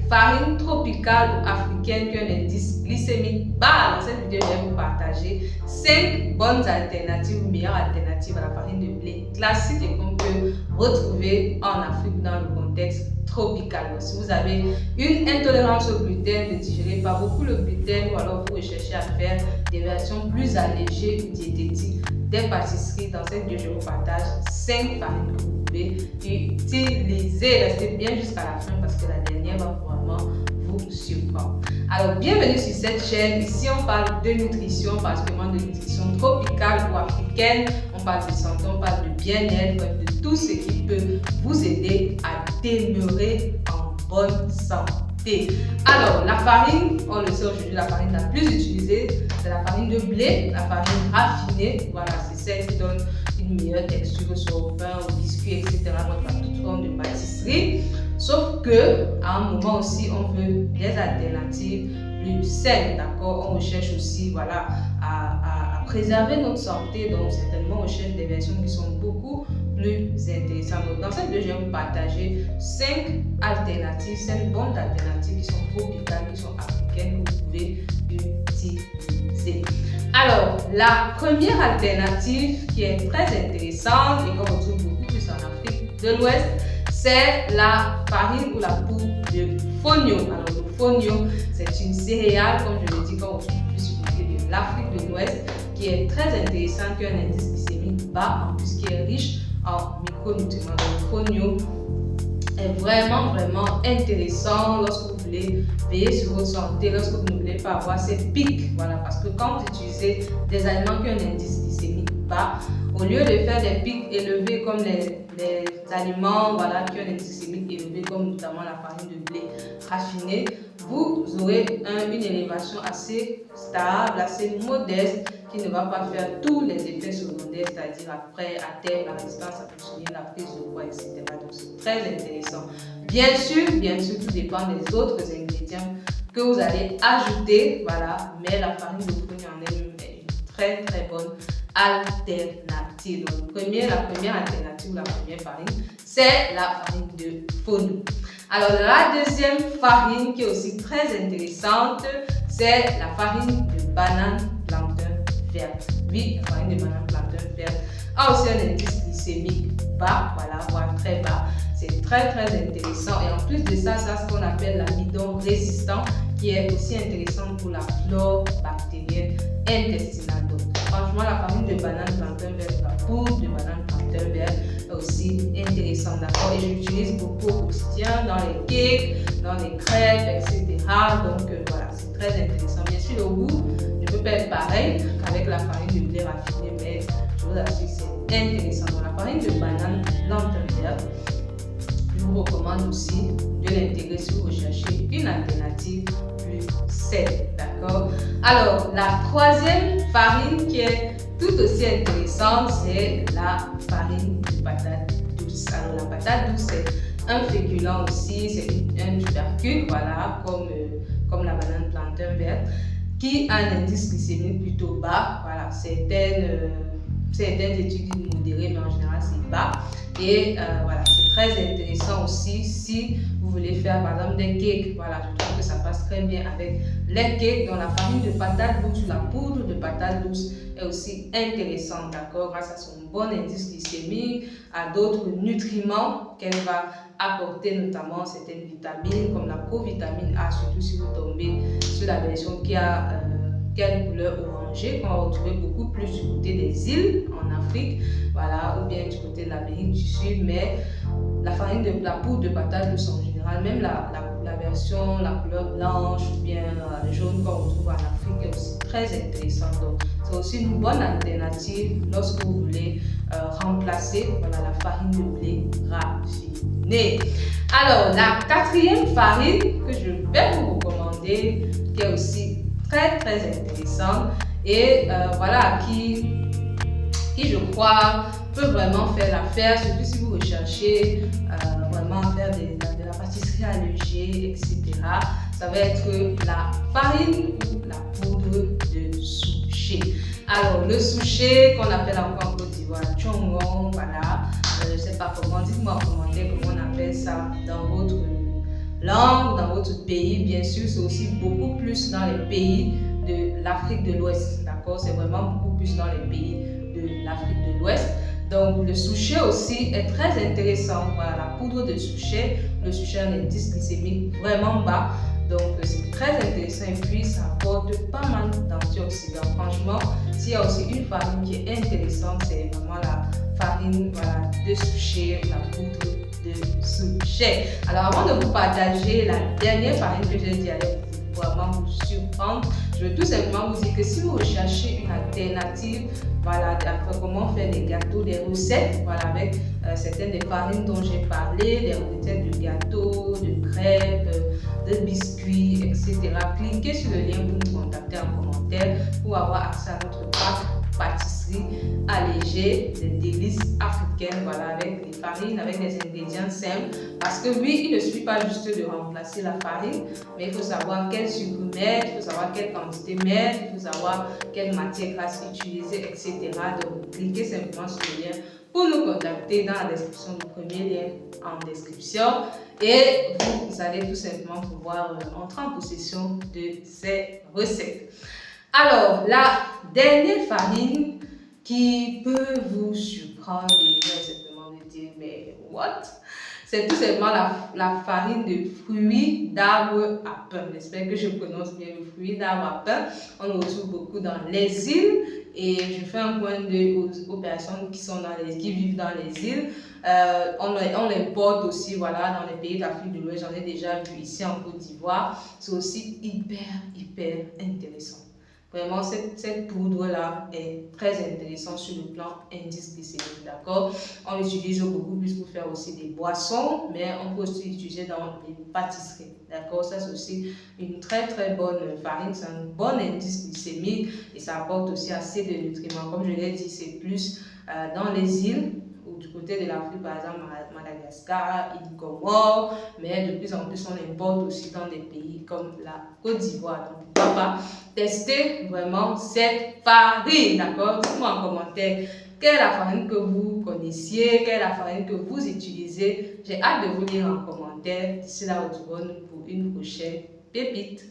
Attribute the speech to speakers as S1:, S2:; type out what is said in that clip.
S1: farine tropicale ou africaine qui a un indice glycémique bas. Dans cette vidéo, je vais vous partager 5 bonnes alternatives ou meilleures alternatives à la farine de blé classique et qu'on peut retrouver en Afrique dans le contexte tropical. Donc, si vous avez une intolérance au gluten, ne digérez pas beaucoup le gluten ou alors vous recherchez à faire des versions plus allégées ou diététiques des pâtisseries, dans cette vidéo, je vous partage 5 farines que vous pouvez utiliser. Restez bien jusqu'à la fin parce que la dernière va vraiment vous surprendre. Alors, bienvenue sur cette chaîne. Ici, on parle de nutrition, particulièrement de nutrition tropicale ou africaine. On parle de santé, on parle de bien-être, de tout ce qui peut vous aider à demeurer en bonne santé. Alors, la farine, on le sait aujourd'hui, la farine la plus utilisée, c'est la farine de blé, la farine raffinée. Voilà, c'est celle qui donne une meilleure texture sur le pain, au biscuit, etc. Donc, à toute forme de pâtisserie. Sauf que, à un moment aussi, on veut des alternatives plus saines, d'accord? On recherche aussi, voilà, à préserver notre santé. Donc, certainement, on recherche des versions qui sont beaucoup plus intéressantes. Donc, dans cette vidéo, je vais vous partager 5 alternatives, 5 bonnes alternatives qui sont tropicales, qui sont africaines, que vous pouvez utiliser. Alors, la première alternative qui est très intéressante et qu'on retrouve beaucoup plus en Afrique de l'Ouest, c'est la farine ou la poudre de fonio. Alors, le fonio, c'est une céréale, comme je l'ai dit, qu'on retrouve plus du côté de l'Afrique de l'Ouest, qui est très intéressante, qui a un indice glycémique bas, en plus qui est riche en micronutriments. Donc, le fonio est vraiment intéressant lorsque vous voulez veiller sur votre santé, lorsque vous ne voulez pas avoir ces pics. Voilà, parce que quand vous utilisez des aliments qui ont un indice glycémique bas, au lieu de faire des pics élevés comme les aliments, voilà, qui ont un indice glycémique élevé, comme notamment la farine de blé raffinée, vous aurez une élévation assez stable, assez modeste, qui ne va pas faire tous les effets secondaires, c'est-à-dire après, à terme, la résistance à l'insuline, la prise de poids, etc. Donc, c'est très intéressant. Bien sûr, tout dépend des autres ingrédients que vous allez ajouter, voilà, mais la farine de fonio en elle-même est une très bonne alternative. Donc, la première alternative, la première farine, c'est la farine de fonio. Alors, la deuxième farine qui est aussi très intéressante, c'est la farine de banane plantain verte. Oui, la farine de banane plantain verte a aussi un indice glycémique bas, voilà, voire très bas. C'est très intéressant. Et en plus de ça, c'est ce qu'on appelle l'amidon résistant, qui est aussi intéressant pour la flore bactérienne intestinale. Donc, franchement, la farine de banane plantain verte, la poudre de banane plantain verte est aussi intéressante, d'accord? Et j'utilise beaucoup au quotidien dans les cakes, dans les crêpes, etc. Donc, voilà, c'est très intéressant. Bien sûr, le goût ne peut pas être pareil qu'avec la farine de blé raffinée, mais je vous assure que c'est intéressant. Donc, la farine de banane plantain verte, je vous recommande aussi de l'intégrer si vous recherchez une alternative plus saine, d'accord? Alors, la troisième farine qui est tout aussi intéressante, c'est la farine de patate douce. Alors, la patate douce, c'est un féculent aussi, c'est un tubercule, voilà, comme la banane plantain verte, qui a un indice glycémique plutôt bas. Voilà, certaines études modérées, mais en général, c'est bas. Et voilà, c'est très intéressant aussi si vous voulez faire par exemple des cakes. Voilà, je trouve que ça passe très bien avec les cakes. Donc la farine de patate douce, la poudre de patate douce est aussi intéressante, d'accord, grâce à son bon indice glycémique, à d'autres nutriments qu'elle va apporter, notamment certaines vitamines comme la provitamine A, surtout si vous tombez sur la version qui a une couleur orangée, qu'on va retrouver beaucoup plus du côté des îles en Afrique, voilà, ou bien du côté de l'Amérique du Sud. Mais la farine de la poudre de patate douce en général, même la version, la couleur blanche ou bien jaune qu'on retrouve en Afrique est aussi très intéressante. Donc, c'est aussi une bonne alternative lorsque vous voulez remplacer, voilà, la farine de blé raffinée. Alors, la quatrième farine que je vais vous recommander, qui est aussi très intéressante et voilà, qui je crois peut vraiment faire l'affaire, surtout si vous recherchez vraiment faire de la pâtisserie allégée, etc. Ça va être la farine ou la poudre de souchet. Alors, le souchet qu'on appelle encore en Côte d'Ivoire, tchongon, voilà, je ne sais pas comment, dites-moi en commentaire comment on appelle ça dans votre langue dans votre pays. Bien sûr, c'est aussi beaucoup plus dans les pays de l'Afrique de l'Ouest. D'accord? C'est vraiment beaucoup plus dans les pays de l'Afrique de l'Ouest. Donc, le souchet aussi est très intéressant. Voilà, la poudre de souchet, le souchet a un indice glycémique vraiment bas. Donc, c'est très intéressant et puis ça apporte pas mal d'antioxydants. Franchement, s'il y a aussi une farine qui est intéressante, c'est vraiment la farine de souchet, la poudre de souchet. Alors, avant de vous partager la dernière farine que j'ai dit allait vraiment vous surprendre, je veux tout simplement vous dire que si vous recherchez une alternative, voilà, comment faire des gâteaux, des recettes, voilà, avec certaines des farines dont j'ai parlé, des recettes de gâteaux, de crêpes, de biscuits, etc. Cliquez sur le lien pour nous contacter en commentaire pour avoir accès à notre pack pâtisserie allégée, des délices africaines, voilà, avec des farines, avec des ingrédients simples. Parce que oui, il ne suffit pas juste de remplacer la farine, mais il faut savoir quel sucre mettre, il faut savoir quelle quantité mettre, il faut savoir quelle matière grasse utiliser, etc. Donc, cliquez simplement sur le lien pour nous contacter dans la description, du premier lien en description, et vous allez tout simplement pouvoir entrer en possession de ces recettes. Alors, la dernière farine qui peut vous surprendre et simplement vous dire, mais what? C'est tout simplement la farine de fruits d'arbre à pain. J'espère que je prononce bien le fruit d'arbre à pain. On le retrouve beaucoup dans les îles et je fais un point d'œil aux personnes qui vivent dans les îles. On l'importe aussi, voilà, dans les pays d'Afrique de l'Ouest. J'en ai déjà vu ici en Côte d'Ivoire. C'est aussi hyper intéressant. Vraiment, cette poudre-là est très intéressante sur le plan indice glycémique, d'accord? On l'utilise beaucoup plus pour faire aussi des boissons, mais on peut aussi l'utiliser dans les pâtisseries, d'accord? Ça, c'est aussi une très bonne farine, c'est un bon indice glycémique et ça apporte aussi assez de nutriments. Comme je l'ai dit, c'est plus dans les îles, ou du côté de l'Afrique, par exemple, Madagascar, île Comores, mais de plus en plus, on importe aussi dans des pays comme la Côte d'Ivoire. Donc, pourquoi pas tester vraiment cette farine, d'accord? Dites-moi en commentaire quelle est la farine que vous connaissiez, quelle est la farine que vous utilisez. J'ai hâte de vous lire en commentaire. D'ici là, retrouvons-nous pour une prochaine pépite.